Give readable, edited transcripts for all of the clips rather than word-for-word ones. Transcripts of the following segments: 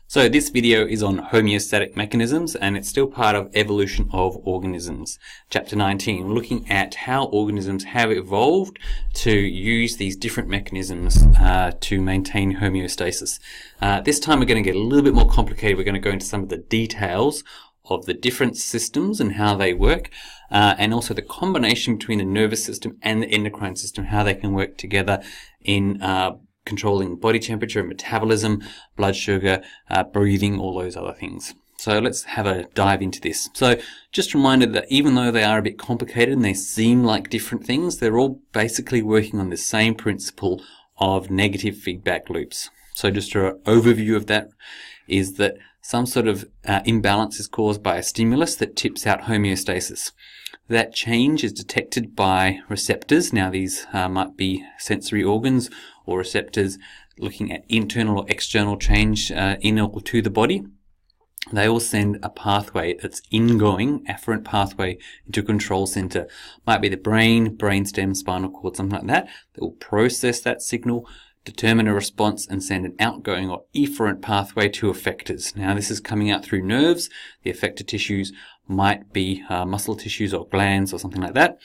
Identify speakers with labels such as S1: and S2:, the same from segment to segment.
S1: So this video is on homeostatic mechanisms, and it's still part of evolution of organisms. Chapter 19, looking at how organisms have evolved to use these different mechanisms to maintain homeostasis. This time we're going to get a little bit more complicated. We're going to go into some of the details of the different systems and how they work, and also the combination between the nervous system and the endocrine system, how they can work together in controlling body temperature, metabolism, blood sugar, breathing, all those other things. So let's have a dive into this. So just a reminder that even though they are a bit complicated and they seem like different things, they're all basically working on the same principle of negative feedback loops. So just an overview of that is that some sort of imbalance is caused by a stimulus that tips out homeostasis. That change is detected by receptors. Now these might be sensory organs or receptors looking at internal or external change in or to the body. They all send a pathway that's ingoing, afferent pathway into a control center. Might be the brain, brainstem, spinal cord, something like that. That will process that signal, determine a response, and send an outgoing or efferent pathway to effectors. Now this is coming out through nerves. The effector tissues might be muscle tissues or glands or something like that,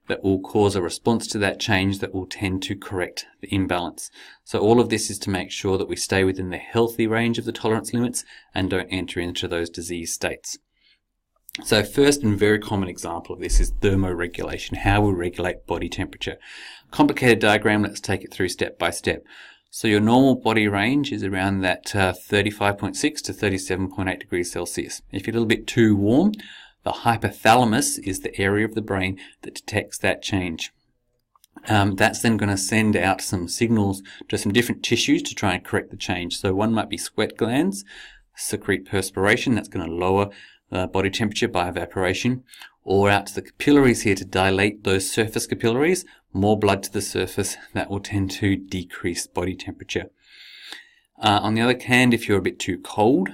S1: that will cause a response to that change that will tend to correct the imbalance. So all of this is to make sure that we stay within the healthy range of the tolerance limits and don't enter into those disease states. So first and very common example of this is thermoregulation, how we regulate body temperature. Complicated diagram, let's take it through step by step. So your normal body range is around that 35.6 to 37.8 degrees Celsius. If you're a little bit too warm, the hypothalamus is the area of the brain that detects that change. That's then going to send out some signals to some different tissues to try and correct the change. So one might be sweat glands, secrete perspiration, that's going to lower body temperature by evaporation, or out to the capillaries here to dilate those surface capillaries, more blood to the surface, that will tend to decrease body temperature. On the other hand, if you're a bit too cold,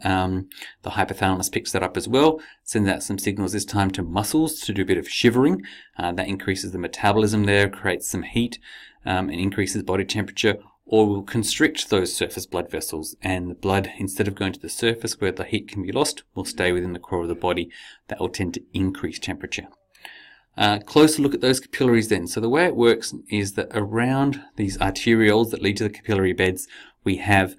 S1: the hypothalamus picks that up as well, sends out some signals this time to muscles to do a bit of shivering. That increases the metabolism there, creates some heat, and increases body temperature, or will constrict those surface blood vessels, and the blood, instead of going to the surface where the heat can be lost, will stay within the core of the body. That will tend to increase temperature. Closer look at those capillaries then. So the way it works is that around these arterioles that lead to the capillary beds, we have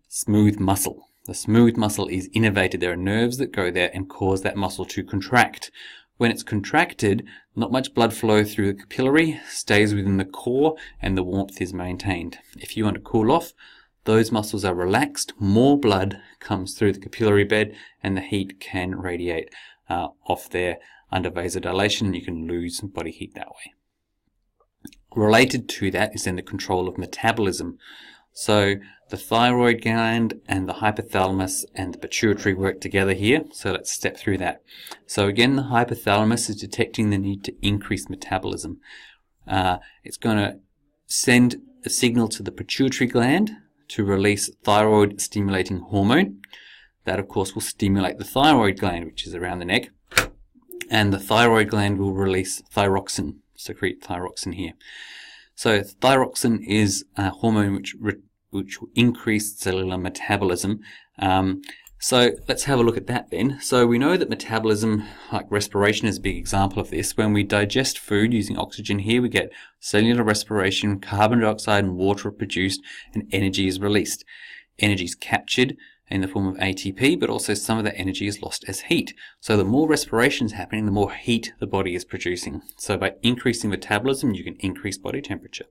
S1: smooth muscle. The smooth muscle is innervated. There are nerves that go there and cause that muscle to contract. When it's contracted, not much blood flow through the capillary, stays within the core, and the warmth is maintained. If you want to cool off, those muscles are relaxed, more blood comes through the capillary bed, and the heat can radiate off there under vasodilation, and you can lose body heat that way. Related to that is then the control of metabolism. So the thyroid gland and the hypothalamus and the pituitary work together here. So let's step through that. So again, the hypothalamus is detecting the need to increase metabolism. It's going to send a signal to the pituitary gland to release thyroid stimulating hormone. That of course will stimulate the thyroid gland, which is around the neck. And the thyroid gland will release thyroxine, secrete thyroxine here. So thyroxine is a hormone which will increase cellular metabolism. So let's have a look at that then. So we know that metabolism, like respiration, is a big example of this. When we digest food using oxygen here, we get cellular respiration, carbon dioxide and water are produced, and energy is released. Energy is captured in the form of ATP, but also some of that energy is lost as heat. So the more respiration is happening, the more heat the body is producing. So by increasing metabolism, you can increase body temperature.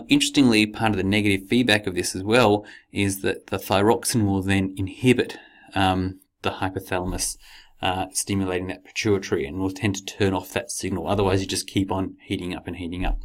S1: Interestingly, part of the negative feedback of this as well is that the thyroxine will then inhibit the hypothalamus stimulating that pituitary, and will tend to turn off that signal. Otherwise, you just keep on heating up and heating up.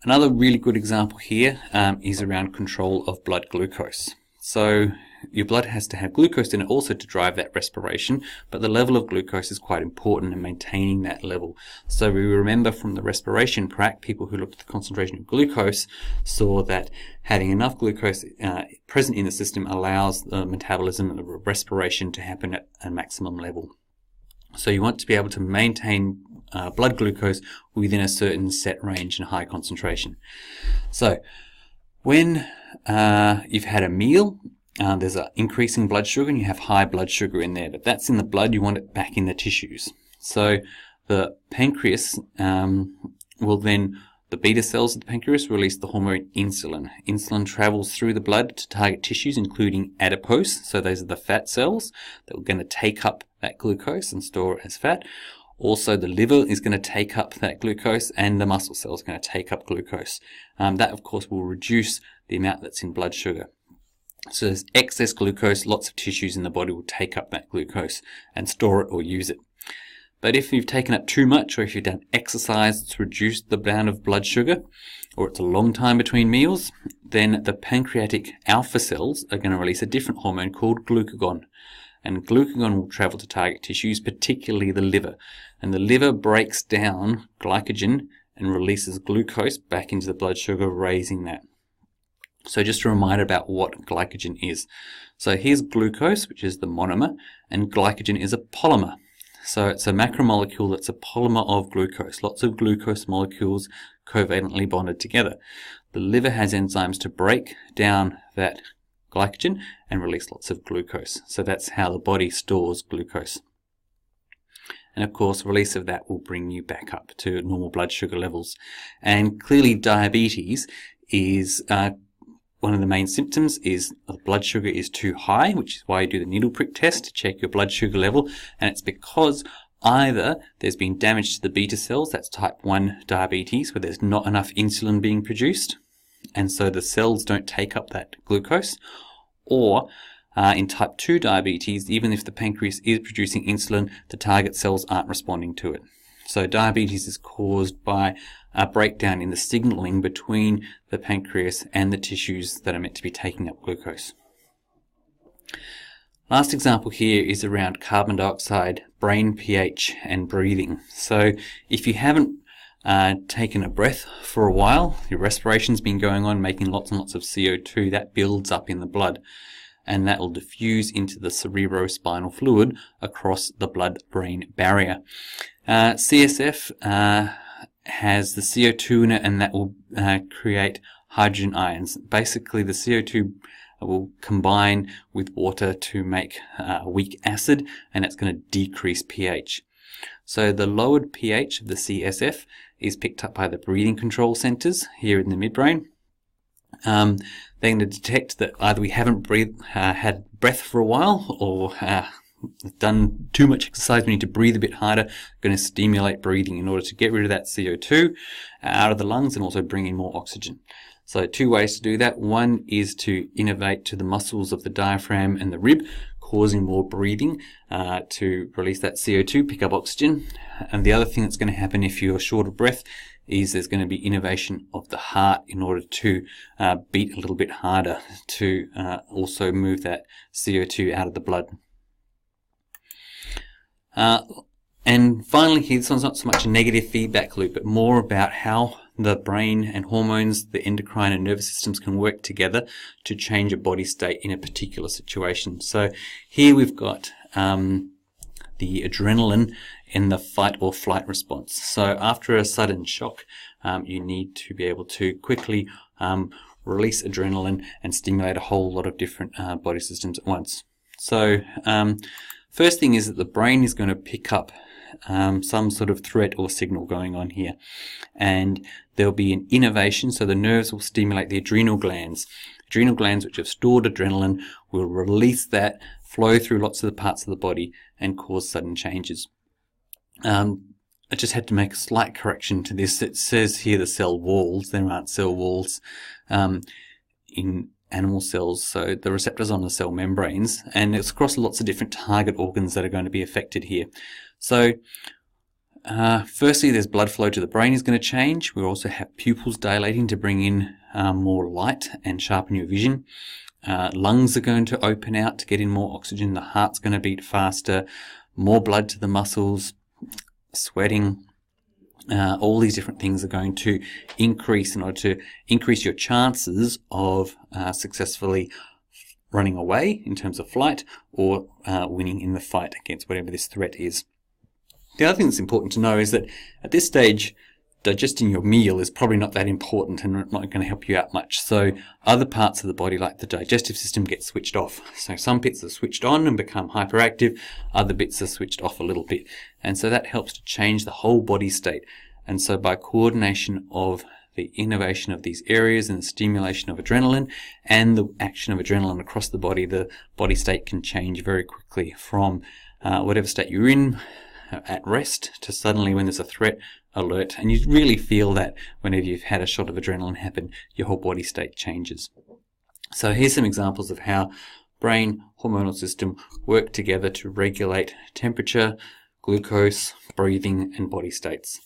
S1: Another really good example here is around control of blood glucose. So your blood has to have glucose in it also to drive that respiration, but the level of glucose is quite important in maintaining that level. So we remember from the respiration prac, people who looked at the concentration of glucose saw that having enough glucose present in the system allows the metabolism and the respiration to happen at a maximum level. So you want to be able to maintain blood glucose within a certain set range and high concentration. So When you've had a meal, there's an increasing blood sugar and you have high blood sugar in there, but that's in the blood, you want it back in the tissues. So the pancreas will then, the beta cells of the pancreas release the hormone insulin. Insulin travels through the blood to target tissues, including adipose, so those are the fat cells that are going to take up that glucose and store it as fat. Also, the liver is going to take up that glucose, and the muscle cells are going to take up glucose. That, of course, will reduce the amount that's in blood sugar. So there's excess glucose, lots of tissues in the body will take up that glucose and store it or use it. But if you've taken up too much, or if you've done exercise that's reduced the amount of blood sugar, or it's a long time between meals, then the pancreatic alpha cells are going to release a different hormone called glucagon. And glucagon will travel to target tissues, particularly the liver. And the liver breaks down glycogen and releases glucose back into the blood sugar, raising that. So just a reminder about what glycogen is. So here's glucose, which is the monomer, and glycogen is a polymer. So it's a macromolecule that's a polymer of glucose. Lots of glucose molecules covalently bonded together. The liver has enzymes to break down that glycogen and release lots of glucose. So that's how the body stores glucose. And of course, release of that will bring you back up to normal blood sugar levels. And clearly diabetes is one of the main symptoms is the blood sugar is too high, which is why you do the needle prick test to check your blood sugar level. And it's because either there's been damage to the beta cells, that's type 1 diabetes, where there's not enough insulin being produced, and so the cells don't take up that glucose, or in type 2 diabetes, even if the pancreas is producing insulin, the target cells aren't responding to it. So diabetes is caused by a breakdown in the signaling between the pancreas and the tissues that are meant to be taking up glucose. Last example here is around carbon dioxide, brain pH, and breathing. So if you haven't taken a breath for a while, your respiration's been going on, making lots and lots of CO2, that builds up in the blood, and that will diffuse into the cerebrospinal fluid across the blood-brain barrier. CSF has the CO2 in it, and that will create hydrogen ions. Basically, the CO2 will combine with water to make weak acid, and it's going to decrease pH. So the lowered pH of the CSF is picked up by the breathing control centers here in the midbrain. They're going to detect that either we haven't had breath for a while, or done too much exercise, we need to breathe a bit harder. Going to stimulate breathing in order to get rid of that CO2 out of the lungs and also bring in more oxygen. So two ways to do that. One is to innervate to the muscles of the diaphragm and the rib, causing more breathing to release that CO2, pick up oxygen. And the other thing that's going to happen if you're short of breath is there's going to be innervation of the heart in order to beat a little bit harder to also move that CO2 out of the blood. And finally here, this one's not so much a negative feedback loop, but more about how the brain and hormones, the endocrine and nervous systems can work together to change a body state in a particular situation. So here we've got the adrenaline in the fight or flight response. So after a sudden shock, you need to be able to quickly release adrenaline and stimulate a whole lot of different body systems at once. So first thing is that the brain is going to pick up some sort of threat or signal going on here, and there'll be an innervation, so the nerves will stimulate the adrenal glands. Adrenal glands, which have stored adrenaline, will release that, flow through lots of the parts of the body and cause sudden changes. I just had to make a slight correction to this. It says here the cell walls. There aren't cell walls in animal cells, so the receptors on the cell membranes, and it's across lots of different target organs that are going to be affected here. So firstly, there's blood flow to the brain is going to change. We also have pupils dilating to bring in more light and sharpen your vision. Lungs are going to open out to get in more oxygen. The heart's going to beat faster, more blood to the muscles, sweating. All these different things are going to increase in order to increase your chances of successfully running away in terms of flight, or winning in the fight against whatever this threat is. The other thing that's important to know is that at this stage, digesting your meal is probably not that important and not going to help you out much. So other parts of the body, like the digestive system, get switched off. So some bits are switched on and become hyperactive, other bits are switched off a little bit. And so that helps to change the whole body state. And so by coordination of the innervation of these areas and the stimulation of adrenaline and the action of adrenaline across the body state can change very quickly from whatever state you're in at rest to suddenly when there's a threat, alert. And you really feel that whenever you've had a shot of adrenaline happen, your whole body state changes. So here's some examples of how brain, hormonal system work together to regulate temperature, glucose, breathing, and body states.